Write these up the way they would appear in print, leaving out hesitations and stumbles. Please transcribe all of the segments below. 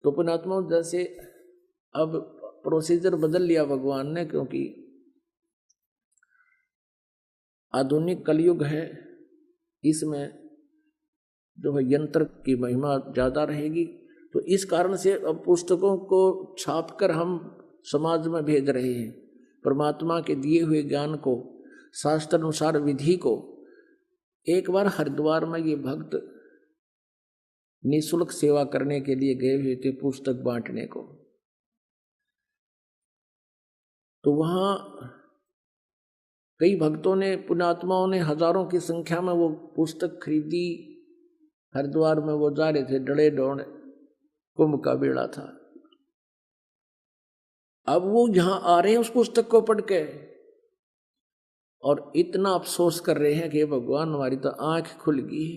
तो पुण्यात्मा जैसे अब प्रोसीजर बदल लिया भगवान ने, क्योंकि आधुनिक कलयुग है, इसमें जो है यंत्र की महिमा ज्यादा रहेगी। तो इस कारण से अब पुस्तकों को छापकर हम समाज में भेज रहे हैं, परमात्मा के दिए हुए ज्ञान को, शास्त्र अनुसार विधि को। एक बार हरिद्वार में ये भक्त निःशुल्क सेवा करने के लिए गए हुए थे, पुस्तक बांटने को। तो वहां कई भक्तों ने, पुण्यात्माओं ने हजारों की संख्या में वो पुस्तक खरीदी। हरिद्वार में वो जा रहे थे, डड़े डोड़ कुंभ का बेड़ा था। अब वो यहां आ रहे हैं उस पुस्तक को पढ़ के, और इतना अफसोस कर रहे हैं कि भगवान हमारी तो आंख खुल गई,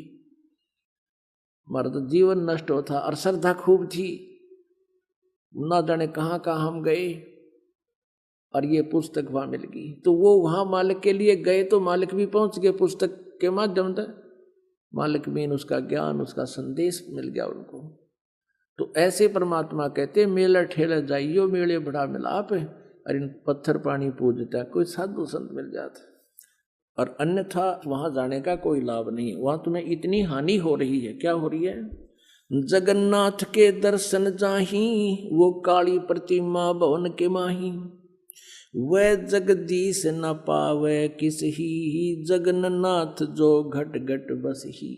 हमारा तो जीवन नष्ट होता, और श्रद्धा खूब थी, ना जाने कहाँ कहाँ हम गए और ये पुस्तक वहां मिल गई। तो वो वहां मालिक के लिए गए, तो मालिक भी पहुंच गए पुस्तक के माध्यम से। मालिक भी उसका ज्ञान, उसका संदेश मिल गया उनको। तो ऐसे परमात्मा कहते, मेला ठेला जाइयो मेले बड़ा मिलाप है, और इन पत्थर पानी पूजता कोई साधु संत मिल जाता, और अन्यथा वहां जाने का कोई लाभ नहीं। वहां तुम्हें इतनी हानि हो रही है। क्या हो रही है? जगन्नाथ के दर्शन जाही, वो काली प्रतिमा भवन के माही, वह जगदीश न पावे किस ही, जगन्नाथ जो घट घट बस ही।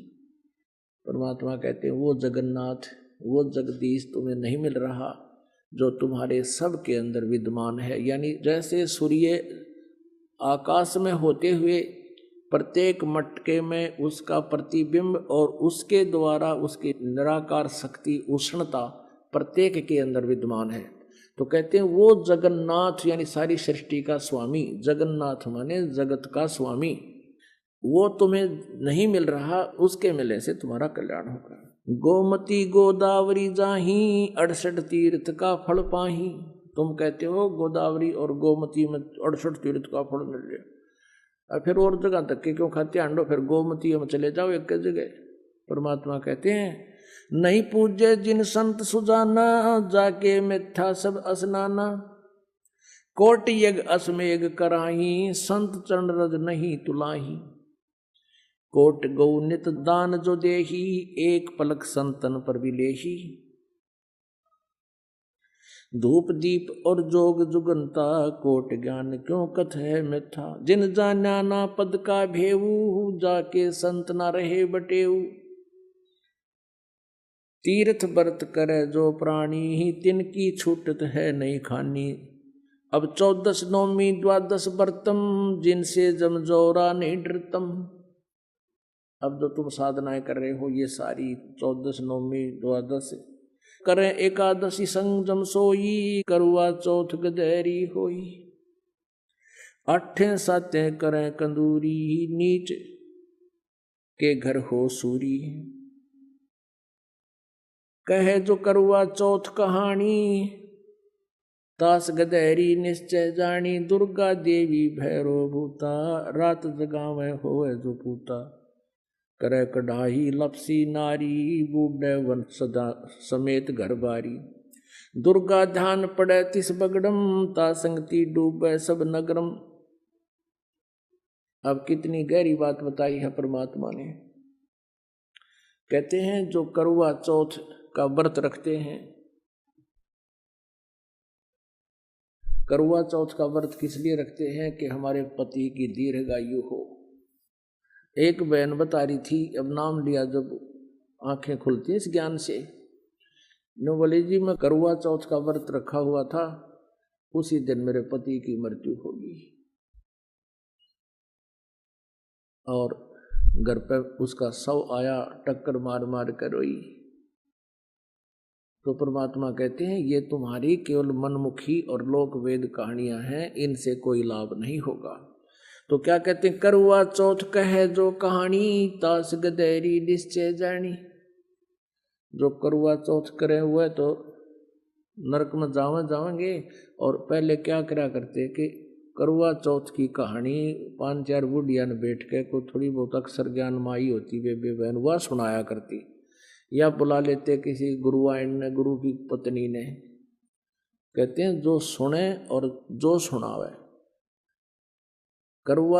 परमात्मा कहते हैं वो जगन्नाथ, वो जगदीश तुम्हें नहीं मिल रहा जो तुम्हारे सब के अंदर विद्यमान है। यानी जैसे सूर्य आकाश में होते हुए प्रत्येक मटके में उसका प्रतिबिंब और उसके द्वारा उसकी निराकार शक्ति, उष्णता प्रत्येक के अंदर विद्यमान है। तो कहते हैं वो जगन्नाथ यानी सारी सृष्टि का स्वामी, जगन्नाथ माने जगत का स्वामी, वो तुम्हें नहीं मिल रहा, उसके मिलने से तुम्हारा कल्याण होगा। गोमती गोदावरी जाही, 68 तीर्थ का फल पाही। तुम कहते हो गोदावरी और गोमती में 68 तीर्थ का फल मिल जाए, और फिर और जगह तक के क्यों खाते आंडो, फिर गोमती में चले जाओ एक जगह। परमात्मा कहते हैं नहीं पूजे जिन संत सुजाना, जाके मिथ्या सब असनाना, कोट यज्ञ असमेघ कराही, संत चरण रज नहीं तुलाही, कोट गौ नित दान जो देही, एक पलक संतन पर विलेही, धूप दीप और जोग जुगंता, कोट ज्ञान क्यों कथ है मिथ्या, जिन जाना ना पद का भेऊ, जाके संत ना रहे बटेऊ, तीर्थ व्रत करे जो प्राणी, तिनकी छूटत है नहीं खानी, अब 14 नौमी 12 व्रतम, जिनसे जमजोरा नहीं डरतम। अब जो तुम साधनाएं कर रहे हो ये सारी 14 नौमी 12 करें, एकादशी संजम सोई, करुआ चौथ गदेरी होई, 8 सातें करें कंदूरी, नीच के घर हो सूरी, कहे जो करुआ चौथ कहानी, तास गदेरी निश्चय जानी, दुर्गा देवी भैरो भूता, रात जगावे होए जो पूता, करे कढ़ाई लपसी नारी, बूढ़े वन सदा समेत घर बारी, दुर्गा ध्यान पड़े तिस बगड़म, ता संगति डूबे सब नगरम। अब कितनी गहरी बात बताई है परमात्मा ने। कहते हैं जो करुआ चौथ का व्रत रखते हैं, करुआ चौथ का व्रत किस लिए रखते हैं कि हमारे पति की दीर्घायु हो। एक बहन बता रही थी, अब नाम लिया जब आंखें खुलती हैं इस ज्ञान से, नो बोले जी मैं करुआ चौथ का व्रत रखा हुआ था, उसी दिन मेरे पति की मृत्यु होगी, और घर पर उसका शव आया, टक्कर मार मार कर रोई। तो परमात्मा कहते हैं ये तुम्हारी केवल मनमुखी और लोक वेद कहानियां हैं, इनसे कोई लाभ नहीं होगा। तो क्या कहते हैं, करुआ चौथ कहे जो कहानी, तास गदेरी निश्चय जानी। जो करुआ चौथ करे हुए तो नरक में जावेंगे। और पहले क्या करा करते कि करुआ चौथ की कहानी 5-4 बुढ़िया ने बैठ के, को थोड़ी बहुत अक्षर ज्ञान माई होती वे बहन वह सुनाया करती, या बुला लेते किसी गुरुआइन ने, गुरु की पत्नी ने। कहते हैं जो सुने और जो सुनावे, करुआ